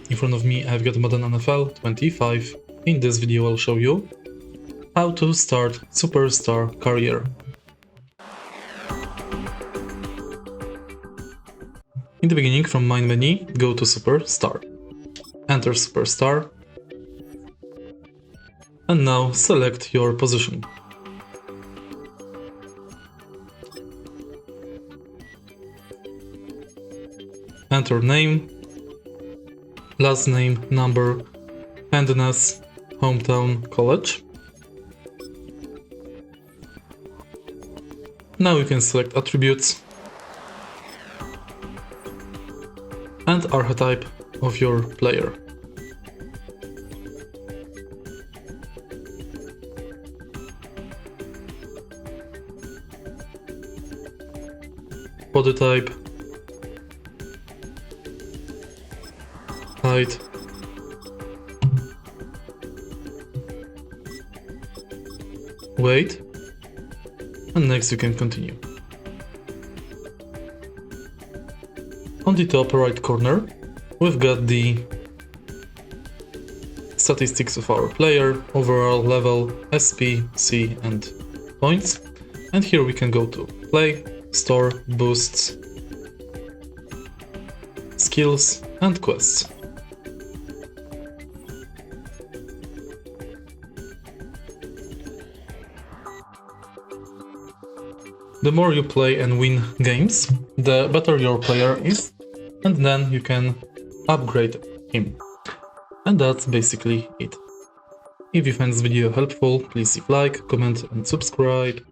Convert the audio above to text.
In front of me I've got Madden NFL 25. In this video I'll show you how to start Superstar career. In the beginning, from main menu, go to Superstar. Enter Superstar. And now select your position. Enter name, last name, number, handiness, hometown, college. Now you can select attributes and archetype of your player. Body type, height, weight, and next you can continue. On the top right corner, we've got the statistics of our player, overall level, SP, C, and points. And here we can go to play, store, boosts, skills, and quests. The more you play and win games, the better your player is, and then you can upgrade him. And that's basically it. If you find this video helpful, please leave a like, comment and subscribe.